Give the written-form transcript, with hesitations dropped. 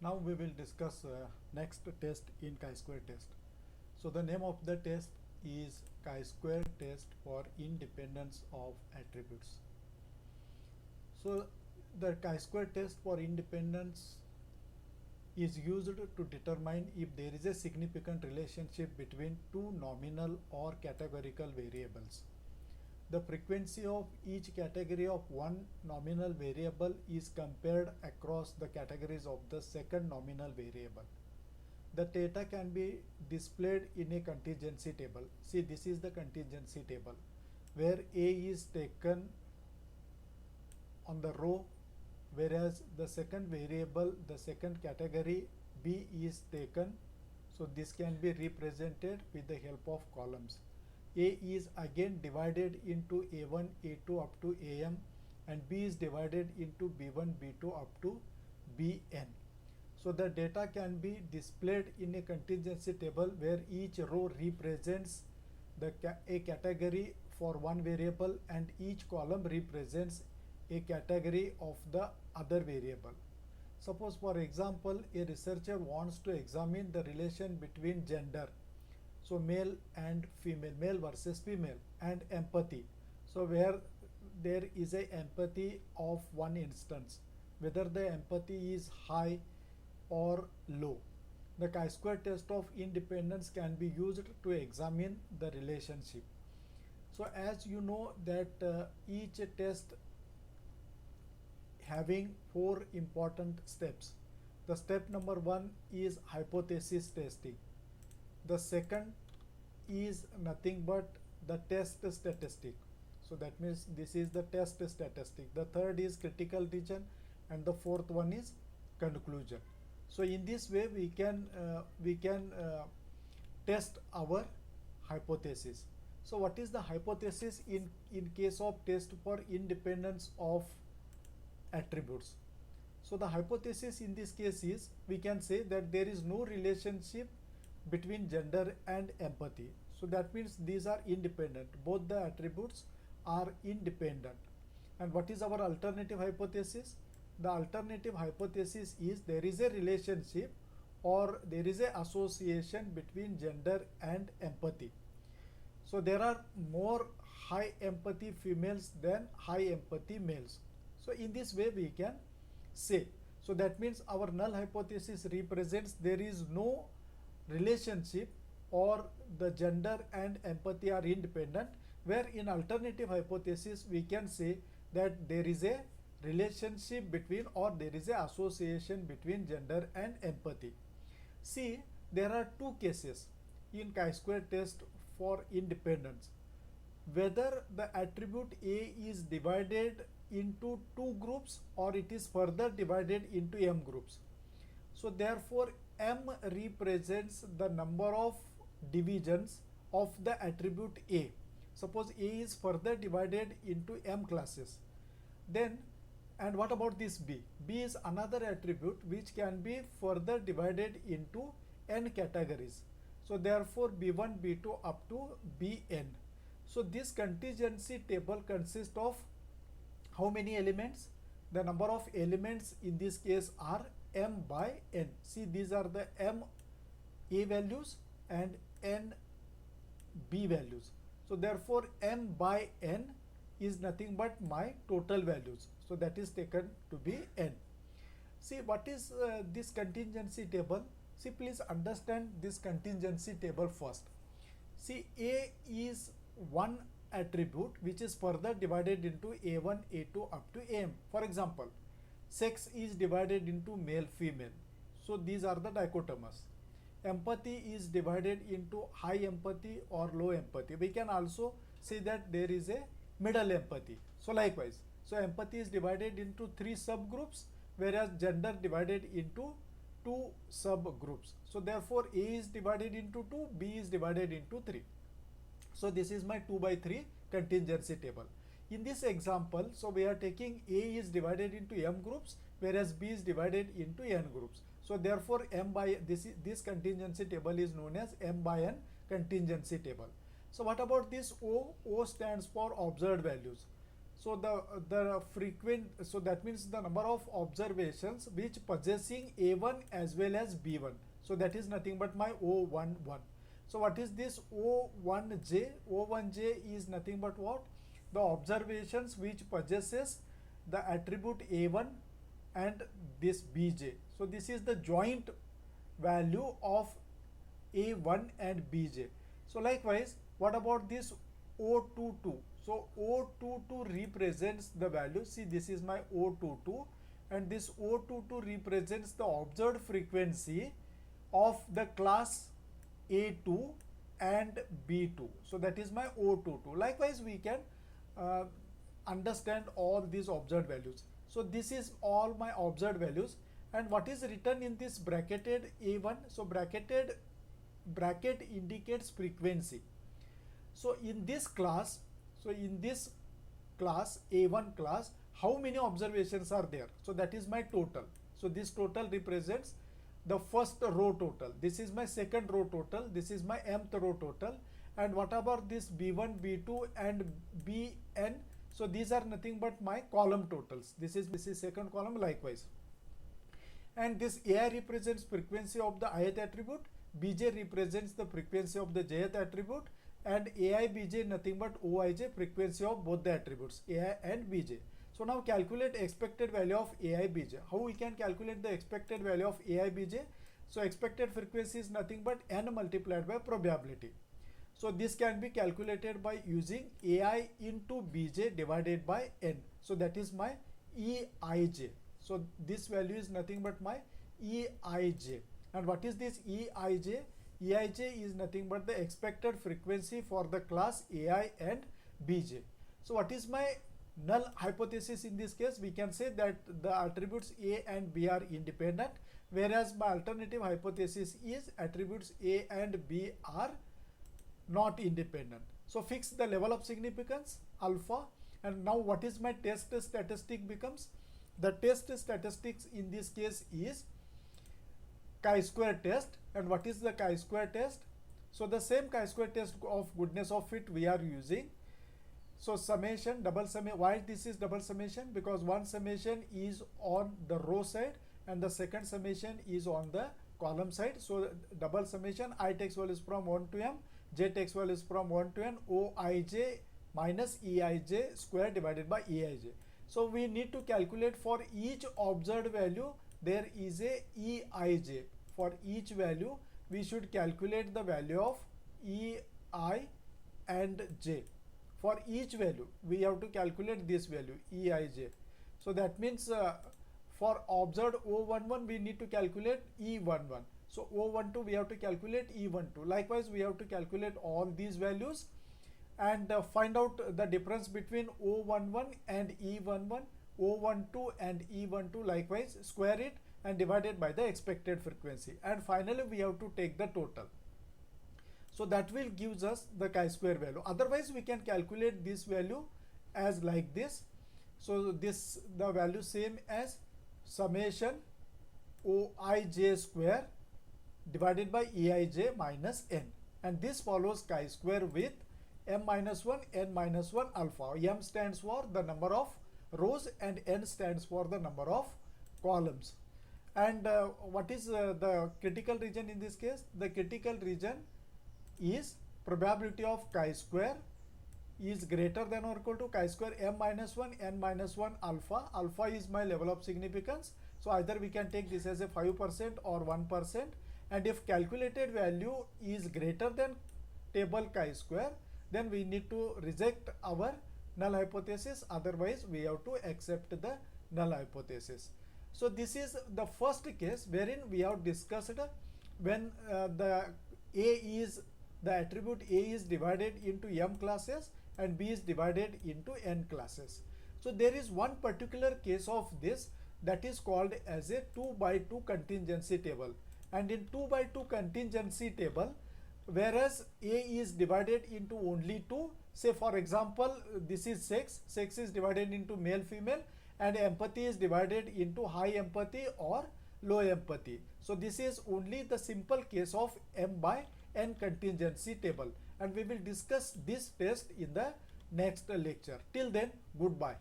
Now we will discuss next test in chi-square test. So the name of the test is chi-square test for independence of attributes. So the chi-square test for independence is used to determine if there is a significant relationship between two nominal or categorical variables. The frequency of each category of one nominal variable is compared across the categories of the second nominal variable. The data can be displayed in a contingency table. See, this is the contingency table where A is taken on the row, whereas the second variable, the second category B is taken. So this can be represented with the help of columns. A is again divided into A1, A2 up to AM, and B is divided into B1, B2 up to Bn. So the data can be displayed in a contingency table where each row represents a category for one variable and each column represents a category of the other variable. Suppose, for example, a researcher wants to examine the relation between gender, so male and female, male versus female, and empathy. So where there is a empathy of one instance, whether the empathy is high or low. The chi-square test of independence can be used to examine the relationship. So as you know that each test having four important steps. The step number one is hypothesis testing. The second is nothing but the test statistic. So that means this is the test statistic. The third is critical region, and the fourth one is conclusion. So in this way we can test our hypothesis. So what is the hypothesis in case of test for independence of attributes? So the hypothesis in this case is, we can say that there is no relationship between gender and empathy. So that means these are independent. Both the attributes are independent. And what is our alternative hypothesis? The alternative hypothesis is there is a relationship or there is a association between gender and empathy. So there are more high empathy females than high empathy males. So in this way we can say. So that means our null hypothesis represents there is no relationship or the gender and empathy are independent, where in alternative hypothesis we can say that there is a relationship between or there is a association between gender and empathy. See, there are two cases in chi-square test for independence. Whether the attribute A is divided into two groups or it is further divided into m groups. So therefore m represents the number of divisions of the attribute A. Suppose A is further divided into m classes. Then, and what about this B? B is another attribute which can be further divided into n categories. So therefore B1, B2 up to Bn. So this contingency table consists of how many elements? The number of elements in this case are m by n. See, these are the m A values and n B values. So therefore m by n is nothing but my total values. So that is taken to be n. See, what is this contingency table? See, please understand this contingency table first. See, A is one attribute which is further divided into A1, A2 up to Am. For example, sex is divided into male, female. So these are the dichotomous. Empathy is divided into high empathy or low empathy. We can also say that there is a middle empathy. So likewise, so empathy is divided into three subgroups, whereas gender divided into two subgroups. So therefore A is divided into 2, B is divided into 3. So this is my 2 by 3 contingency table. In this example, so we are taking A is divided into m groups, whereas B is divided into n groups. So therefore m by this contingency table is known as m by n contingency table. So what about this O? O stands for observed values. So the frequent, so that means the number of observations which possessing A1 as well as B1. So that is nothing but my O11. So what is this O1J? O1J is nothing but what? The observations which possesses the attribute A1 and this Bj. So this is the joint value of A1 and Bj. So likewise, what about this O22? So O22 represents the value. See, this is my O22, and this O22 represents the observed frequency of the class A2 and B2. So that is my O22. Likewise, we can understand all these observed values. So this is all my observed values, and what is written in this bracketed A1? So bracket indicates frequency. So in this class, A1 class, how many observations are there? So that is my total. So this total represents the first row total. This is my second row total. This is my mth row total. And what about this B1, B2 and Bn? So these are nothing but my column totals. This is second column likewise. And this AI represents frequency of the ith attribute, Bj represents the frequency of the jth attribute, and AI Bj nothing but Oij, frequency of both the attributes AI and Bj. So now calculate expected value of AI Bj. How we can calculate the expected value of AI Bj? So expected frequency is nothing but n multiplied by probability. So this can be calculated by using AI into Bj divided by n. So that is my Eij. So this value is nothing but my Eij. And what is this Eij? Eij is nothing but the expected frequency for the class AI and Bj. So what is my null hypothesis in this case? We can say that the attributes A and B are independent, whereas my alternative hypothesis is attributes A and B are not independent. So fix the level of significance alpha, and now what is my test statistic becomes? The test statistics in this case is chi-square test. And what is the chi-square test? So the same chi-square test of goodness of fit we are using. So summation, double summation. Why this is double summation? Because one summation is on the row side and the second summation is on the column side. So double summation, I takes values from 1 to m, j takes values from 1 to n, Oij minus Eij square divided by Eij. So we need to calculate for each observed value there is a Eij. For each value we should calculate the value of Ei and j. For each value we have to calculate this value Eij. So that means for observed O11 we need to calculate E11. So O12 we have to calculate E12. Likewise we have to calculate all these values and find out the difference between O11 and E11, O12 and E12, likewise square it and divide it by the expected frequency, and finally we have to take the total. So that will gives us the chi-square value. Otherwise we can calculate this value as like this. So this the value same as summation Oij square divided by Eij minus n, and this follows chi-square with m minus 1, n minus 1 alpha. M stands for the number of rows and n stands for the number of columns. And what is the critical region in this case? The critical region is probability of chi-square is greater than or equal to chi-square m minus 1, n minus 1 alpha. Alpha is my level of significance. So either we can take this as a 5% or 1%. And if calculated value is greater than table chi-square, then we need to reject our null hypothesis. Otherwise we have to accept the null hypothesis. So this is the first case wherein we have discussed when the attribute A is divided into m classes and B is divided into n classes. So there is one particular case of this that is called as a 2 by 2 contingency table. And in 2 by 2 contingency table, whereas A is divided into only 2, say for example this is sex is divided into male female, and empathy is divided into high empathy or low empathy. So this is only the simple case of m by n contingency table, and we will discuss this test in the next lecture. Till then, goodbye.